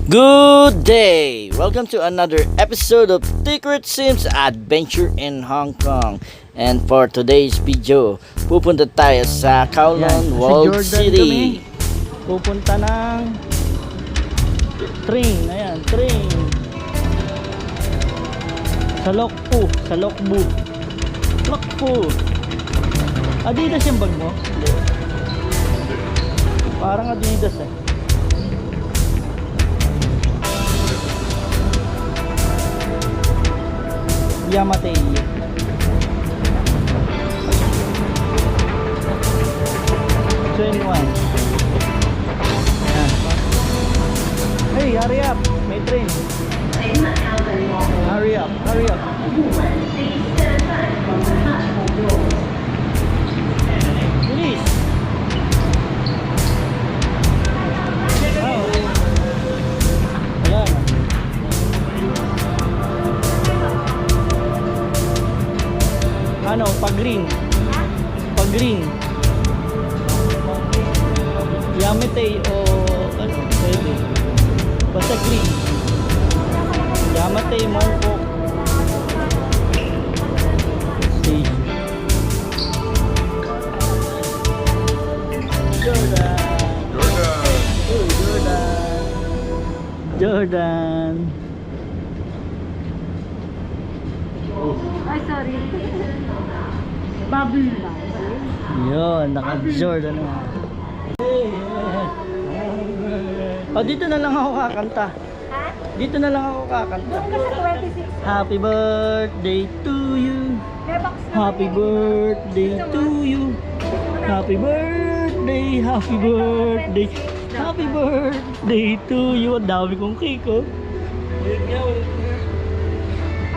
Good day! Welcome to another episode of Secret Sims Adventure in Hong Kong. And for today's video, pupunta tayo sa Kowloon World City. Pupunta ng train. Ayan, train. Sa Lokpo. Sa Lokbu. Lokpo. Adidas yung bag mo? Hindi. Parang Adidas eh. Yamatei. 21. Ayan. Hey, hurry up. May train. Hurry up, hurry up. Bilis. Oh. Ayan. Ano, pag green. Pag green. Yamatei o ano, pwede. Basta green. Yamatei, Mongkok. Stage. Jordan. Oh, Jordan. Ay, sorry. Bubble ba? Yun, naka-Jordan na. Oh, dito na lang ako kakanta. Ha? Dito na lang ako kakanta. Doon ka sa 26. Happy birthday to you. May box na Happy birthday to you. Happy birthday, happy birthday. Happy birthday to you. Ang dami kong cake, oh.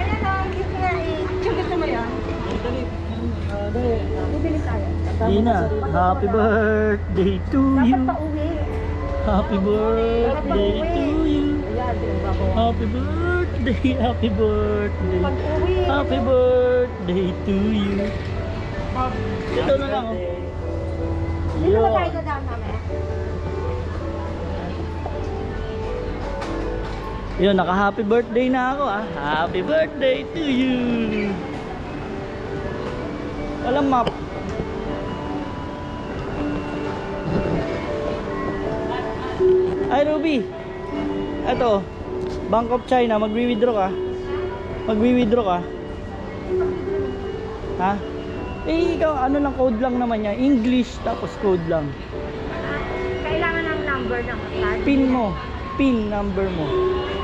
Ano na, cute nga eh. Gusto mo yan? Bibili tayo. Hindi na. Happy birthday to Dapat you. pa-uwi. Happy birthday to you. Ayan, pinagbabawa. Happy birthday, happy birthday. Pag-uwi. Happy birthday to you. Ito na lang, oh. Dito ba tayo Yun. dadaan mamaya? Yun, naka-happy birthday na ako, ah. Happy birthday to you. Walang map. Ay, Ruby. Ito, Bank of China, magwi-withdraw ka. Magwi-withdraw ka. Ha? Eh, ikaw, ano lang, code lang naman yan. English, tapos code lang. Kailangan ng number ng card. Pin mo. Pin number mo.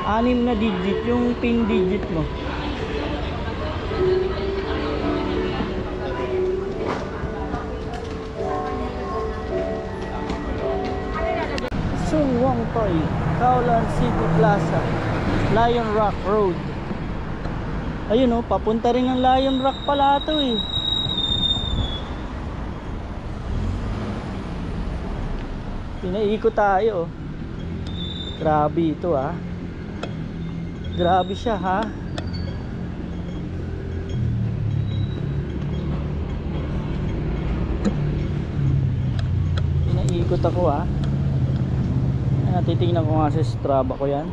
6 na digit, yung pin digit mo. Sungwang Toy, Kowloon City Plaza, Lion Rock Road. Ayun, oh, papunta rin ang Lion Rock pala ito eh. Pinaikot tayo, oh. Grabe ito, ah. Grabe siya, ha. Pinaikot ako, ah. Titingnan ko nga sa Strava ko yan.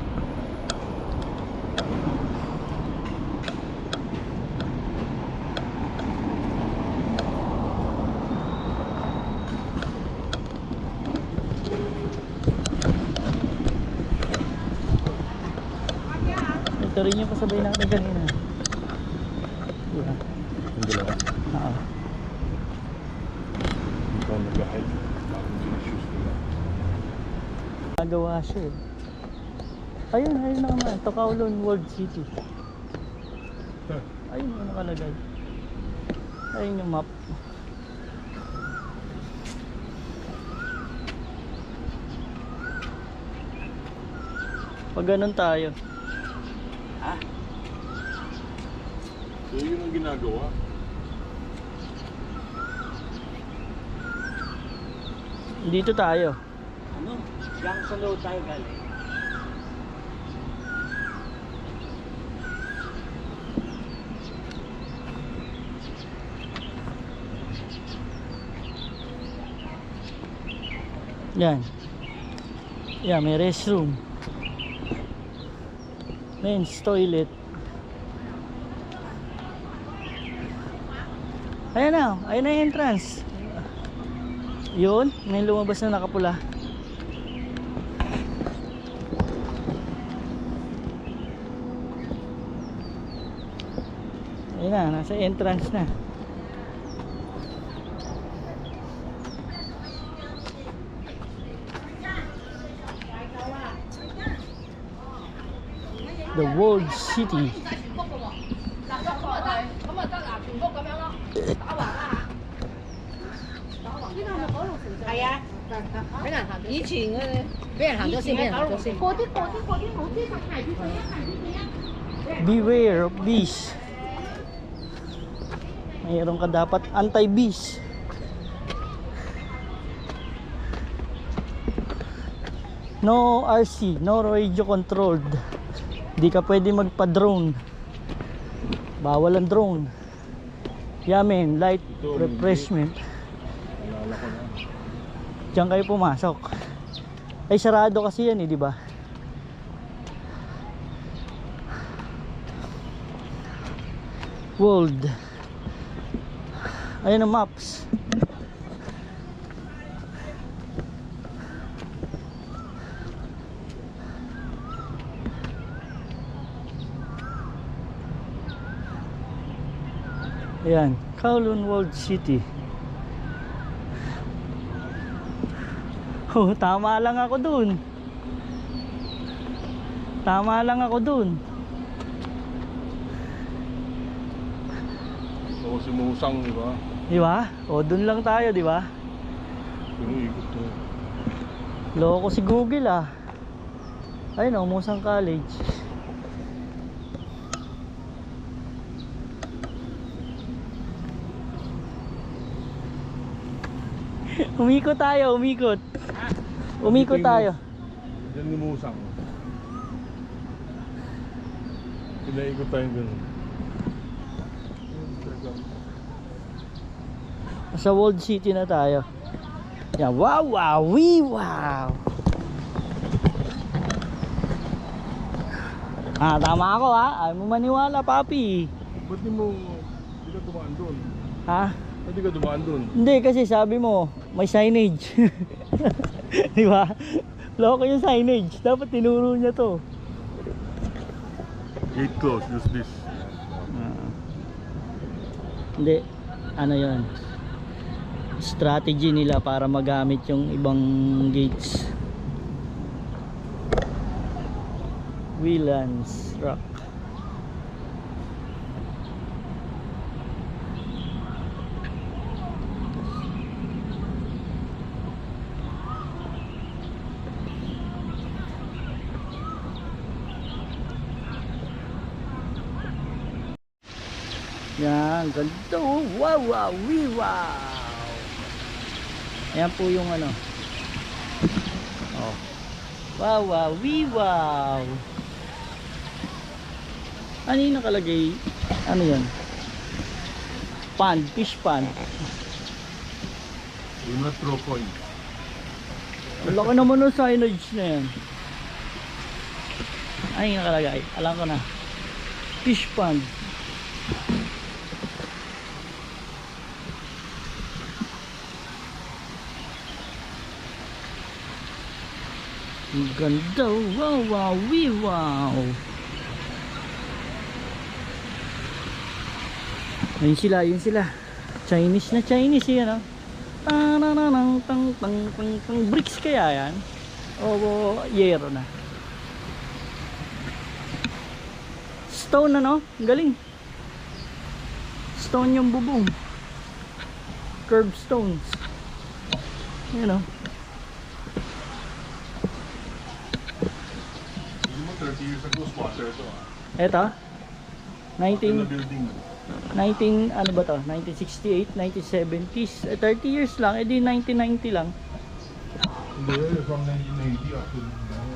Ito rin yung kasabay natin kanina. Diba? Yung dalawa. Oo. Ikaw nag-ahid. Bakit sinushoes nila? Nagawa siya eh. Ayun, ayun na naman. Ito Kowloon World City. Ayun yung nakalagay. Ayun yung map. Pag ganun tayo. Ha? So yun ang ginagawa? Dito tayo. Ano? Diyan sa low tayo galing. Yan. Yan, may restroom. Men's toilet. Ayan na, ayun na yung entrance. Yun, may lumabas na nakapula. Ayun na, nasa entrance na. The World City. Beware of bees. Mayroon ka dapat anti-bees. No RC, no radio controlled. Di ka pwede magpa-drone. Bawal ang drone. Yamen, light Ito, refreshment. Alala ko na. Diyan kayo pumasok. Ay sarado kasi yan di ba? World. Ayun ang maps. Ayan, Kowloon World City. Oh, tama lang ako dun. Tama lang ako dun. Oo, si Musang, di ba? Di ba? O, dun lang tayo, di ba? Pinuikot to. Loko si Google ah. Ayun o, Musang College. Umikot tayo, umikot. Umikot tayo. Diyan ni Musang. Pinaikot tayo ganun. Sa World City na tayo. Yan, wow, wow, wee, wow. Ah, tama ako ha. Ayaw mo maniwala, papi. Ba't di ka dumaan doon? Ha? Ba't di ka dumaan doon? Hindi, kasi sabi mo, may signage. Di ba? Loko yung signage. Dapat tinuro niya to. Gate closed, use this. Hindi, ano yon? Strategy nila para magamit yung ibang gates. Wheellands Rock. Yan, ganda oh. Wow, wow, wee, wow. Ayan po yung ano. Oh. Wow, wow, wee, wow. Ano yung nakalagay? Ano yan? Pond, fish pond. Do not throw coins. Wala ko naman yung signage na yan. Ano yung nakalagay? Alam ko na. Fish pond. Ang ganda, wow, wow, wee, wow. Ayun sila, yun sila. Chinese na Chinese yan, oh. Tananang, tang, tang, tang, tang, bricks kaya yan? O yero na. Stone na, no? Ang galing. Stone yung bubong. Curved stones. Ayan, oh. 30 years ago, squatter ito ah. Eto, Ito na building. 19 ano ba to? 1968, 1970s. 30 years lang, edi 1990 lang. Hindi, from 1990 up to now.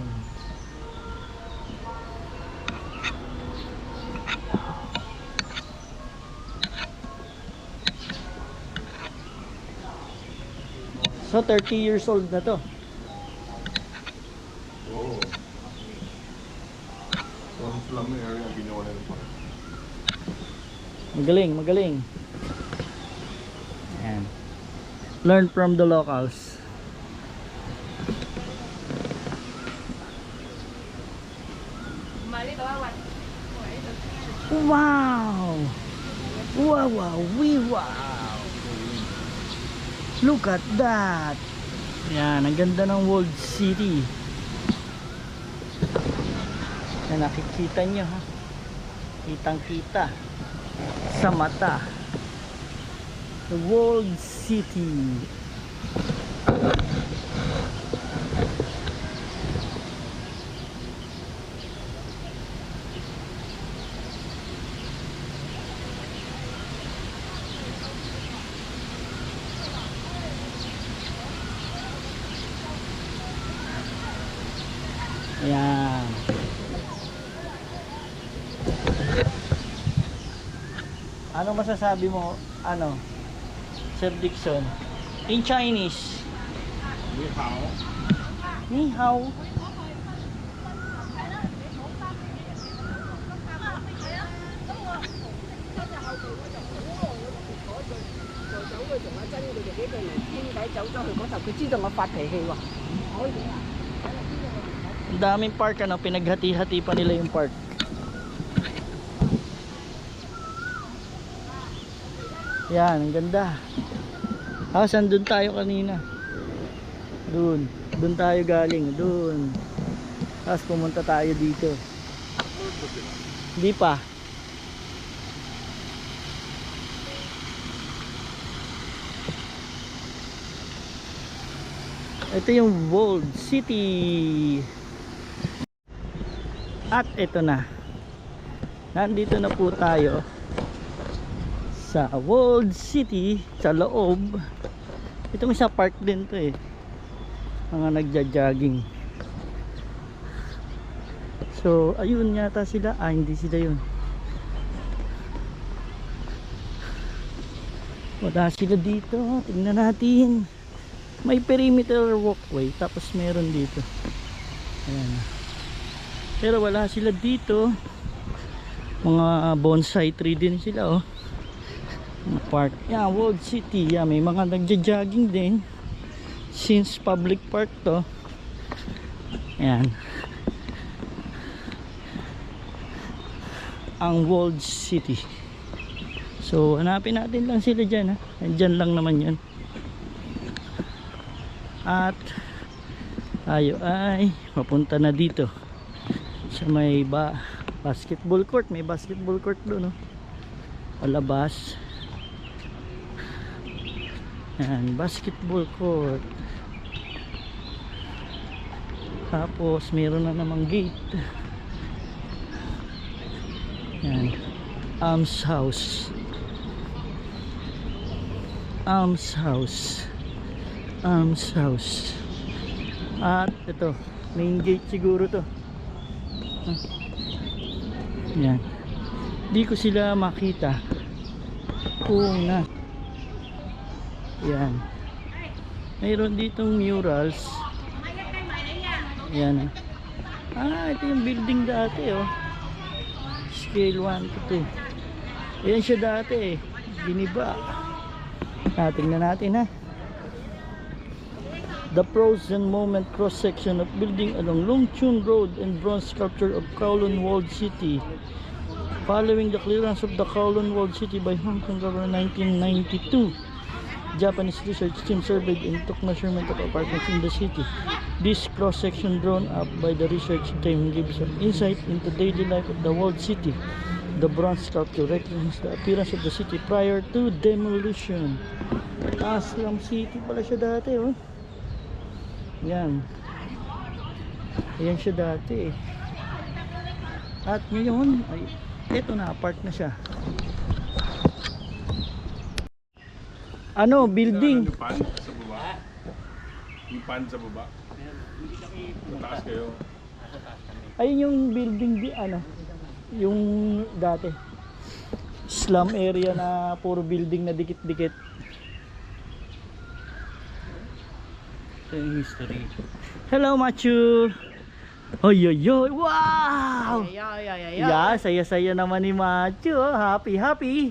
So 30 years old na to. Oo. From slum area, ginawa na yung park. Magaling, magaling. Ayan. Learn from the locals. Wow! Wow, wow, wow! Look at that! Yan, ang ganda ng Walled City. Yan, nakikita nyo ha. Kitang kita sa mata. The Walled City. Ayan. Ano masasabi mo, Sir Dixon? In Chinese. Ni hao. Ni hao. Ang daming park, pinaghati-hati pa nila yung park. Yan, ang ganda. Saan doon tayo kanina? Doon tayo galing, doon. Tapos pumunta tayo dito. Hindi pa. Ito yung Walled City. At ito na. Nandito na po tayo sa Walled City, sa loob. Ito may sa park din to eh. Mga nagja-jogging. So, ayun yata sila. Hindi sila yun. Wala sila dito. Tingnan natin. May perimeter walkway. Tapos meron dito. Ayan. Pero wala sila dito. Mga bonsai tree din sila oh. Park. Yeah, Walled City. Yeah, may mga nagja-jogging din. Since public park to. Ayan. Ang Walled City. So, hanapin natin lang sila dyan ha. Andyan lang naman yan. At tayo ay mapunta na dito sa may basketball court. May basketball court doon no? Palabas. Yan, basketball court. Tapos meron na namang gate. Yan, Arms House. Arms House. Arms House. At ito, main gate siguro to. Yan. Di ko sila makita kung na. Yan. Mayroon ditong murals. Yan. Ito yung building dati oh. Scale 1 to 2. Ayan siya dati eh. Biniba. Tingnan natin ha. The frozen moment cross-section of building along Long Chun Road and bronze sculpture of Kowloon Walled City. Following the clearance of the Kowloon Walled City by Hong Kong government in 1992, Japanese research team surveyed and took measurement of apartments in the city. This cross-section drawn up by the research team gives an insight into daily life of the Walled City. The bronze sculpture represents the appearance of the city prior to demolition. Slum City pala siya dati oh. Yan. Ayan siya dati eh. At ngayon ay eto na, park na siya. Building. Yung pan sa baba. Yung pan sa baba. Mataas kayo. Ayun yung building yung dati. Slum area na puro building na dikit-dikit. Ito yung history. Hello Matthew. Oy, oy, oy. Wow! Yeah. Yeah, saya-saya naman ni Macho. Happy, happy.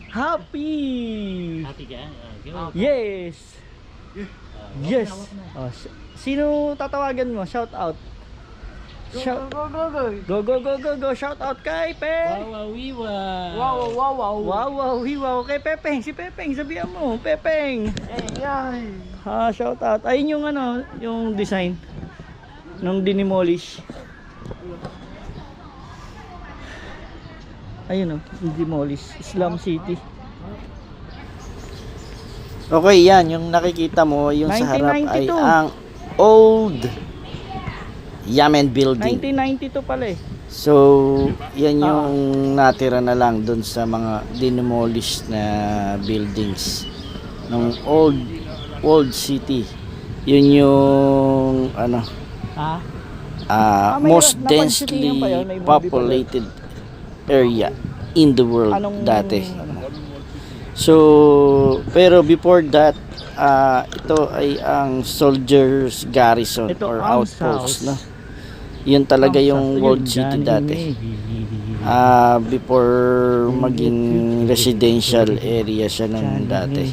Happy. Happy ka? Go. Yes. Yes. Oh, sino tatawagan mo? Shout out. Shout. Go. Shout out kay Pe. Wow, wiwa. Wow, hiwaw kay Pepeng. Si Pepeng, sabihan mo. Pepeng. Ha, shout out. Ayun yung ano, yung design nung dinimolish. Ayun oh, demolish. Islam City. Okay, yan. Yung nakikita mo, yung sa harap ay 1992. ang old Yamen building. 1992 pala eh. So, yan yung natira na lang dun sa mga demolish na buildings ng old city. Yun yung ano, Ha? most napansin niyo densely ba yun? May movie populated area in the world Anong dati. ano? So, pero before that, ito ay ang soldiers garrison Ito or ang outpost, house. no? Yun talaga Ang yung house. walled Yun, city Johnny dati. Before maging residential area siya nung dati.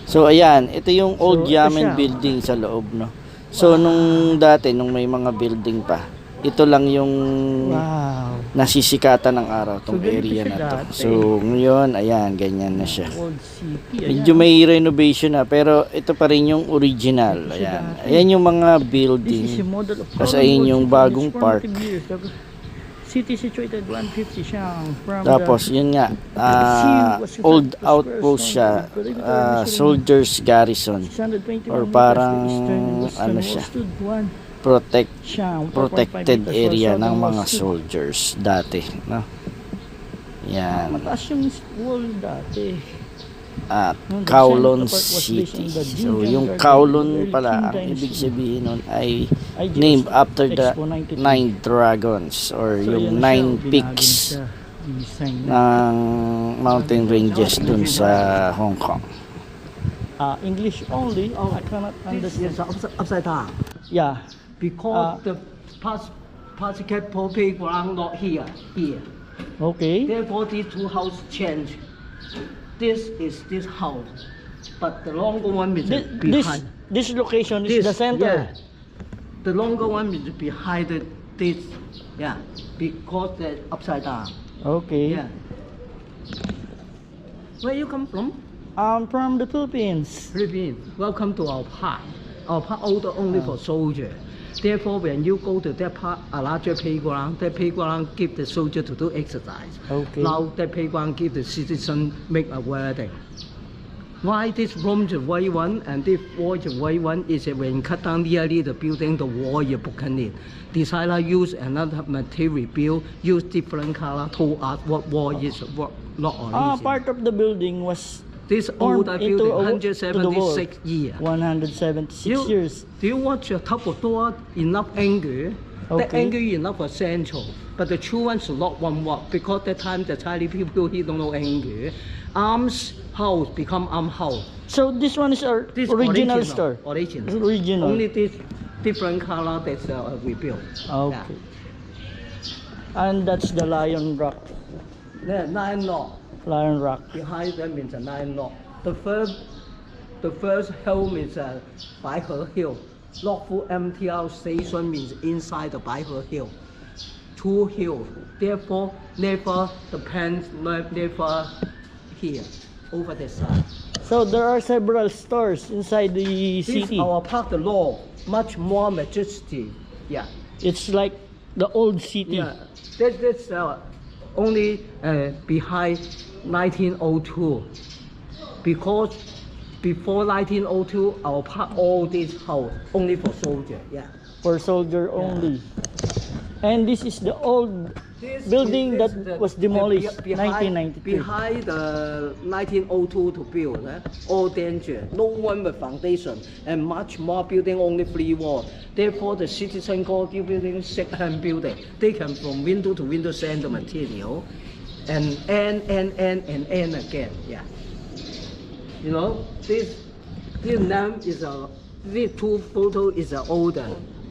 So ayan, ito yung old So, ito Yamen siya. building sa loob, no. So nung dati nung may mga building pa, ito lang yung Wow. nasisikatan ng araw tong So, ganito area siya na to. dati. So ngayon, ayan, ganyan na siya. Old City. Medyo may renovation na pero ito pa rin yung original. Ayan. Ayan yung mga This is a building. model of Tapos Colombo ayun yung City. bagong It's park. 40 years ago. City situated 150 siyang from Tapos yun nga, old outpost siya, soldiers garrison or parang ano siya, protected area ng mga soldiers dati, no? Yan. Mataas yung wall dati. At No, the Kowloon center part was based City. on the So Jinjan yung Garden, Kowloon early pala, Qing ang dynasty. ibig sabihin nun ay IGS named after the Expo 92. 9 dragons or So, yung yan na 9 siya, binagin peaks siya, design na. ng mountain ranges dun sa Hong Kong. English only. I cannot understand. Upside down Yeah. because the basketball playground not here. Okay. Therefore, these two houses change. This is this house, but the longer one is behind. This location is the center. Yeah. The longer one is behind this. Yeah, because they're upside down. Okay. Yeah. Where you come from? I'm from the Philippines. Philippines. Welcome to our park. Our park order only for soldiers. Therefore, when you go to that park, a larger playground, that playground give the soldier to do exercise. Okay. Now that playground give the citizen make a wedding. Why this room is white one and this wall is white one is when cut down nearly the building, the wall is broken in. Designer use another material build, use different color told us what wall is what not original. Part of the building was This formed older into building, to the wall. 176 years. 176 You- years. Do you watch your top of door enough angle? That Okay. angle enough for central, but the true one should not one walk because that time the Chinese people he don't know angle. Arms house become arm house. So this one is our This original store. Original. It's original. Only this different color that we built. Okay. And that's the Lion Rock. Yeah. 9 knot Lion Rock. behind them is a 9 knot. The first hill is Baihe Hill. Lawful MTR station means inside the Baihe Hill. 2 hills. Therefore, never the pens never here over the side. So there are several stores inside the This city. our park the law much more majesty. Yeah. It's like the old city. Yeah. That's only behind 1902 because before 1902 our park all this house only for soldier. Yeah. For soldier only. And this is the old building that was demolished 1992. Behind the 1902 to build, all danger. No one with foundation and much more building only 3 wall. Therefore, the citizen call this building second building. They can from window to window send the material, and again. Yeah. You know this name is this 2 photo is older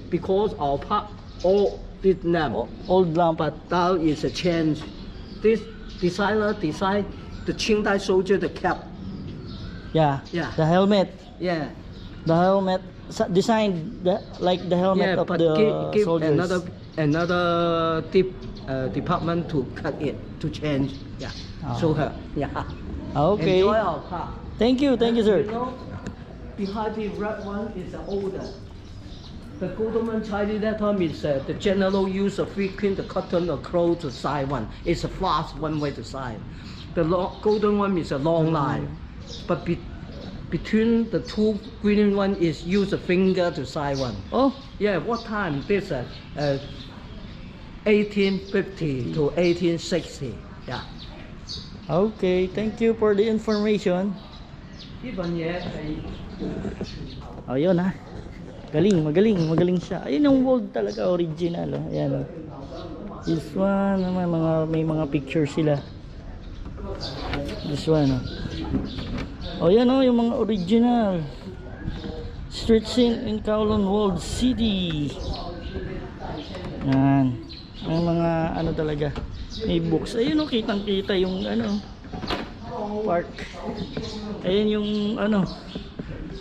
because our park all this name. Old lamp. But now is a change. This designer designed the Qingdai soldier the cap. Yeah. Yeah. The helmet. Yeah. The helmet designed like the helmet Yeah, of but the give soldiers. another department to cut it to change. Yeah. Ah. Show her. Yeah. Okay. Enjoy our car. Thank you, sir. You know, behind the red one is the older. The golden one Chinese letter means the general use of frequent the cotton or cloth to sign one. It's a fast one way to sign. The golden one is a long line, but between the two green one is use a finger to sign one. Oh, Yeah, what time? This 1850 to 1860. Yeah. okay. Thank you for the information. 呢份嘢係 Oh, yun ha. Magaling siya. Ayun yung gold talaga, original. Oh. Ayan, oh. This one, may mga picture sila. This one, oh. Oh, yan oh, yung mga original. Street scene in Kowloon Walled City. Yan. May mga ano talaga. May books. Ayun oh, kitang-kita yung ano, park. Ayun yung ano,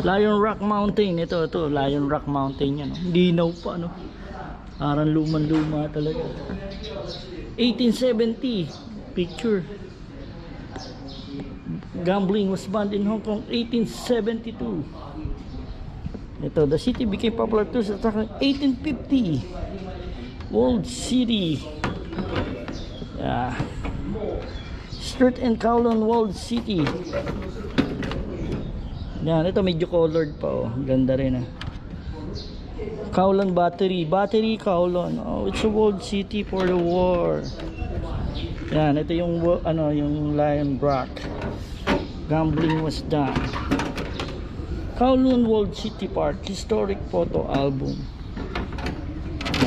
Lion Rock Mountain. Ito, Lion Rock Mountain yan. Linaw pa, no? Parang luman-luma talaga. 1870 picture. Gambling was banned in Hong Kong 1872. Ito, the city became popular too sa 1850. Old City. Yeah. Street in Kowloon Walled City. Yan, ito medyo colored pa oh. Ganda rin ah. Kowloon Battery Kowloon. Oh, it's a walled city for the war. Yan, ito yung ano, yung Lion Rock. Gambling was done. Kowloon Walled City Park historic photo album.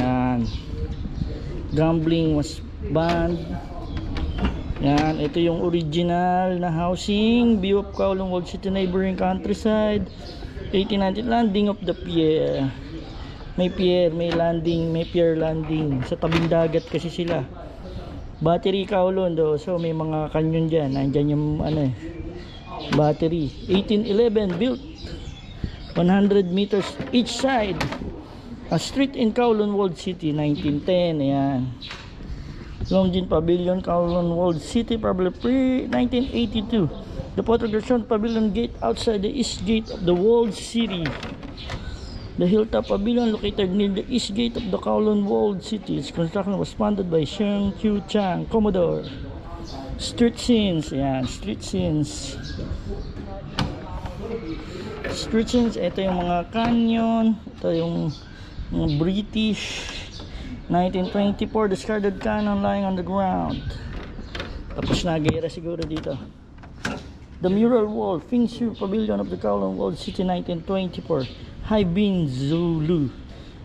Yan. Gambling was banned. Yan, ito yung original na housing, view of Kowloon Walled City neighboring countryside. 1890 landing of the pier. May pier, may pier landing. Sa tabing dagat kasi sila. Battery Kowloon do. So may mga canyon diyan. Nandiyan yung ano eh. Battery. 1811 built. 100 meters each side. A street in Kowloon Walled City 1910. Ayan. Longjin Pavilion, Kowloon Walled City, probably pre-1982. The photograph shown Pavilion Gate outside the east gate of the Walled City. The Hilltop Pavilion, located near the east gate of the Kowloon Walled City. Its construction was funded by Sheng Qiu Chang, Commodore. Street scenes, yan, street scenes. Street scenes, ito yung mga canyon, ito yung mga British. 1924, discarded cannon lying on the ground. Tapos na gera siguro dito. The mural wall, Fing Shui Pavilion of the Kowloon Walled City 1924. Hai Bin Zulu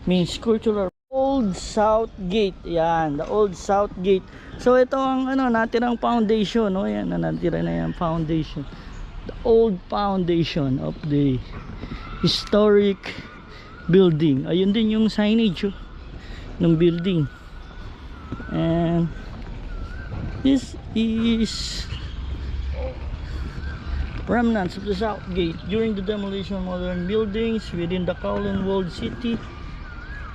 means cultural. Old South Gate. Yan, the Old South Gate. So ito ang ano, natirang foundation, no? Yan, natira na yan foundation. The old foundation of the historic building. Ayun din yung signage oh, ng building. And this is remnants of the South Gate during the demolition of modern buildings within the Kowloon Walled City.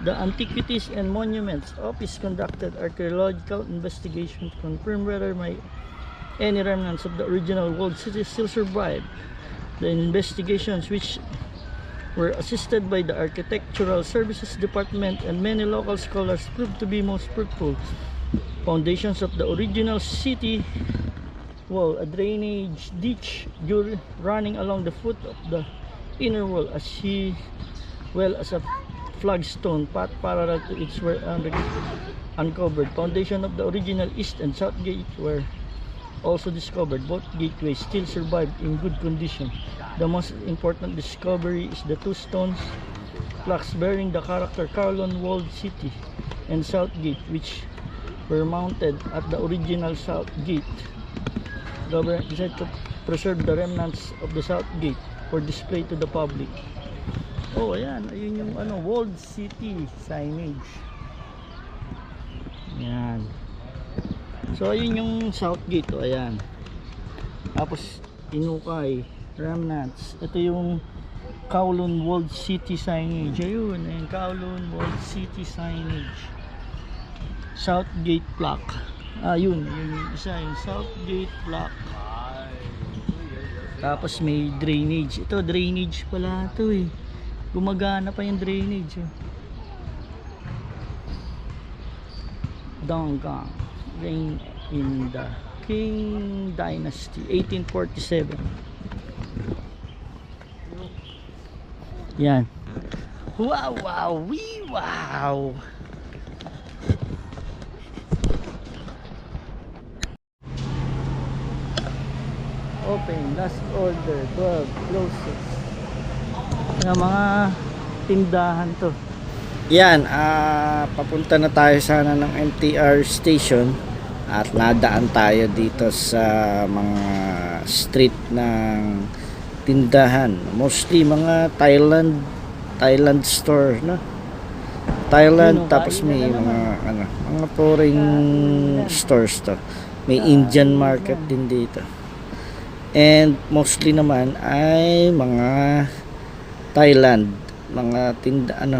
The Antiquities and Monuments Office conducted archaeological investigation to confirm whether any remnants of the original walled city still survive. The investigations, which were assisted by the Architectural Services Department and many local scholars, proved to be most fruitful. Foundations of the original city wall, a drainage ditch running along the foot of the inner wall, as well as a flagstone path parallel to its were uncovered. Foundation of the original east and south gate were also discovered. Both gateways still survived in good condition. The most important discovery is the two stones plaques bearing the character Kowloon Walled City and South Gate, which were mounted at the original South Gate. Government decided to preserve the remnants of the South Gate for display to the public. Oh, ayan, ayun yung ano, Walled City signage. So ayun yung South Gate, oh, ayan. Tapos Inukay, Remnants. Ito yung Kowloon Walled City signage. Ayun, ayun, Kowloon Walled City signage. South Gate plaque. Yun yung isa, yung South Gate plaque. Tapos may drainage. Ito drainage pala ito eh. Gumagana pa yung drainage. Oh. Donggang reign in the Qing Dynasty 1847. Yan. Wow, wow, wee, wow. Open, last order, 12, closes. Yung mga tindahan to. Yan, papunta na tayo sana ng MTR station at nadaan tayo dito sa mga street ng tindahan. Mostly mga Thailand store, no? Thailand, tapos may mga foreign stores to. May Indian market din dito. And mostly naman ay mga Thailand, mga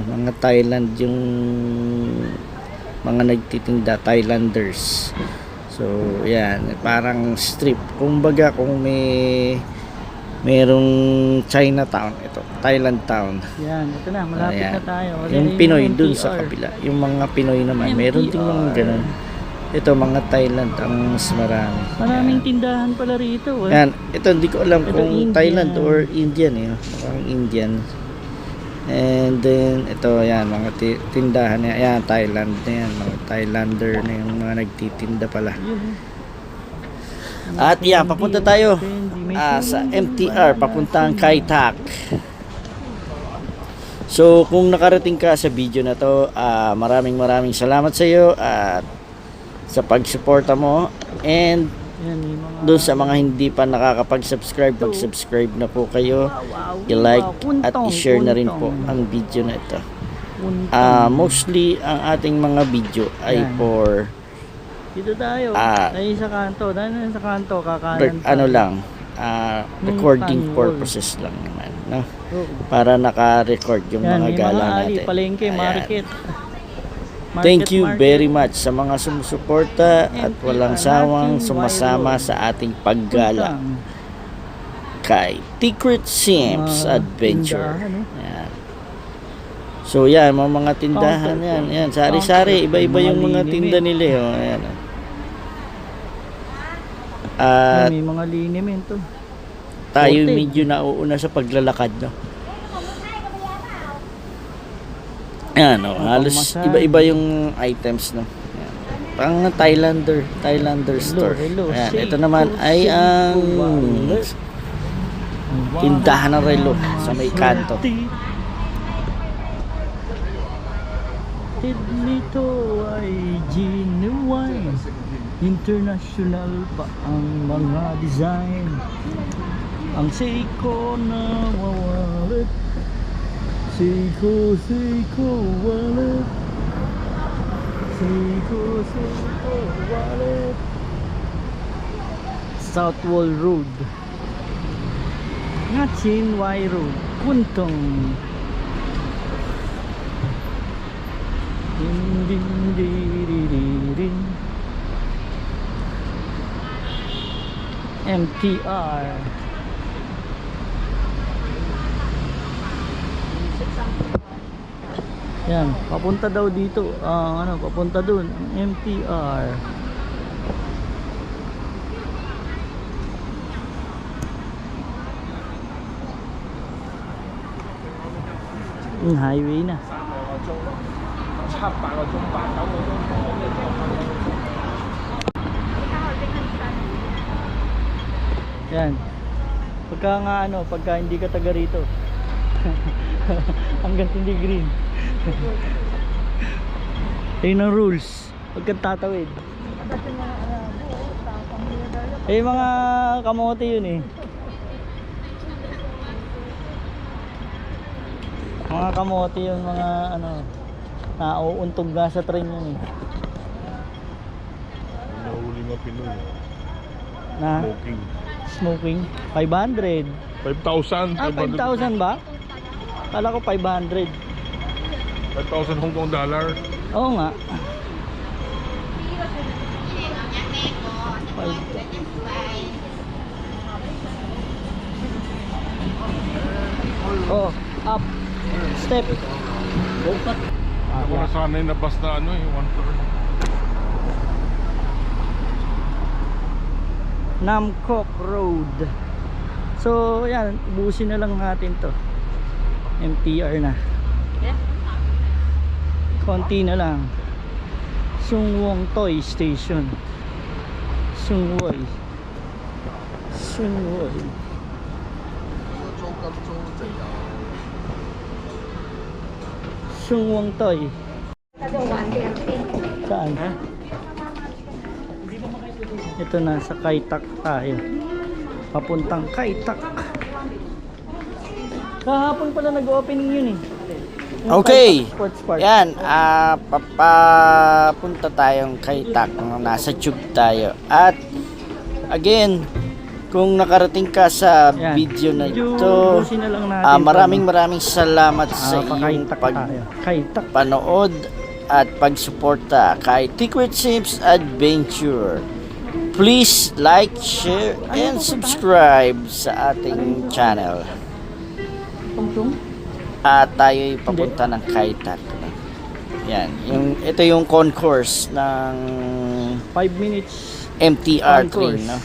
mga Thailand, yung mga nagtitinda, Thailanders. So yan, parang strip, kumbaga kung merong Chinatown, ito Thailand town. Yan, ito na, malapit na tayo. Yung Pinoy dun sa kabila, yung mga Pinoy naman meron din mga ganun. Ito mga Thailand ang mas marami. Maraming tindahan pala rito. Yan, ito hindi ko alam Ito kung Indian. Thailand or Indian eh. Parang Indian. And then ito yan, mga tindahan niya. Yan, Thailand na yan. Mga Thailander na yung mga nagtitinda pala. At yan, papunta tayo sa MTR, papuntang Kai Tak. So kung nakarating ka sa video na to, maraming salamat sa iyo at sa pagsuporta mo, and doon sa mga hindi pa nakakapag-subscribe, pag-subscribe na po kayo, i-like at i-share na rin po ang video na ito. Mostly ang ating mga video ay for dito tayo, ay sa kanto, dahil sa kanto, kakanan recording purposes lang naman, no? Para naka-record yung mga gala natin. Palengke, market. Thank you very much sa mga sumusuporta at walang sawang sumasama sa ating paggala kay Secret Sims Adventure. Yan. So yan, mga tindahan yan. Yan, sari-sari, iba-iba yung mga tinda nila. Oh. Ayan. At may mga linimento. tayo medyo nauuna sa paglalakad, no? Ayan, no? Halos iba-iba yung items, no? Ayan. Pang Thailander store. Ayan, ito naman ay ang tindahan ng relo sa may kanto. Nito ay genuine, international pa ang mga design. Ang Seiko na wallet, Seiko wallet, Seiko wallet. South Wall Road, Ngachin Y Road, Kuntong. Ding ding ding. MTR. Yan, papunta daw dito. Papunta dun ang MTR. Yung highway na. Yan. Pagka hindi ka taga rito. Hanggang hindi green. Ayun ang rules. Pagka tatawid. Mga kamote yun eh. Mga kamote yun, mga nauuntog nga sa train yun eh. Nahuli nga Pinoy. Na Smoking. smoking? 500. 5,000. Ah, 5,000 ba? Kala ko 500. 5,000 Hong Kong dollar. Oo nga. Oh, up. Step. Ako na sana yung nabas na ano eh. 1/3. Namkok Road. So, yan, ubusin na lang natin to. MTR na. Konti na lang. Sungwon Toy Station. Sungwoy. Sungwoy. Sungwon Toy. Saan? Ito na, sa Kaitak tayo. Papuntang Kaitak. Kahapon pala nag-opening yun eh. Yung Okay. Kaitak Sports Park. Yan, papapunta tayong Kaitak. Nasa tube tayo. At again, kung nakarating ka sa Yan. video na Medyo ito, ubusin na lang natin maraming salamat sa iyong Kaitak tayo. Kaitak. panood at pagsuporta kay Secret Sims Adventure. Please like, share, and subscribe sa ating channel. Tungtong. At tayo'y papunta ng Kaitak. Yan, ito yung concourse ng 5 minutes. MTR Concourse. train, no?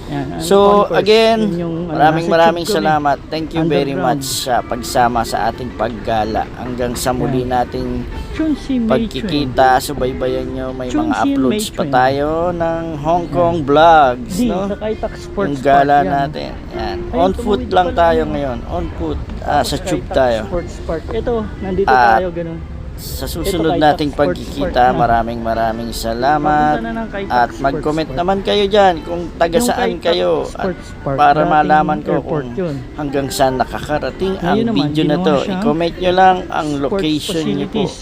Yan, ang So concourse. again, Yun yung, maraming nasa maraming tube kami. salamat. Thank you very Underground. much sa pagsama sa ating paggala. Hanggang sa muli nating Chunsi May Chuen. pagkikita, subaybayan nyo. May mga Chunsin uploads pa Maychuen. tayo ng Hong Kong vlogs, Di, no? sa Kaitak Sports Yung gala Park yan. natin. Yan. Ay, On foot tumawid lang pala tayo yun. ngayon. On foot. Sa tube Kaitak tayo. Sports Park. Ito, nandito At tayo ganun. Sa susunod Kaitak nating Sports pagkikita, Park na. maraming salamat. Papunta na ng Kaitak At Sports mag-comment Park. naman kayo dyan kung taga Yung saan Kaitak kayo. At Sports Park, para dating malaman ko airport kung yun. hanggang saan nakakarating ang Ngayon naman, video na ginawa to. siyang I-comment nyo lang ang Sports location nyo po facilities.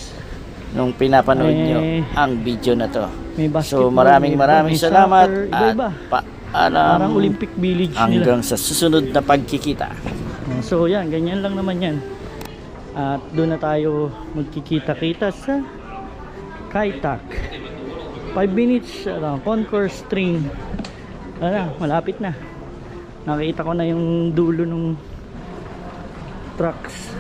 nung pinapanood nyo Eh, ang video na to. May So basketball, maraming may salamat soccer, at iba-iba. paalam Parang Olympic Village nila. hanggang sa susunod na pagkikita. So yan, ganyan lang naman yan. At doon na tayo magkikita-kita sa Kaitak. 5 minutes, concourse train. Malapit na. Nakita ko na yung dulo ng trucks.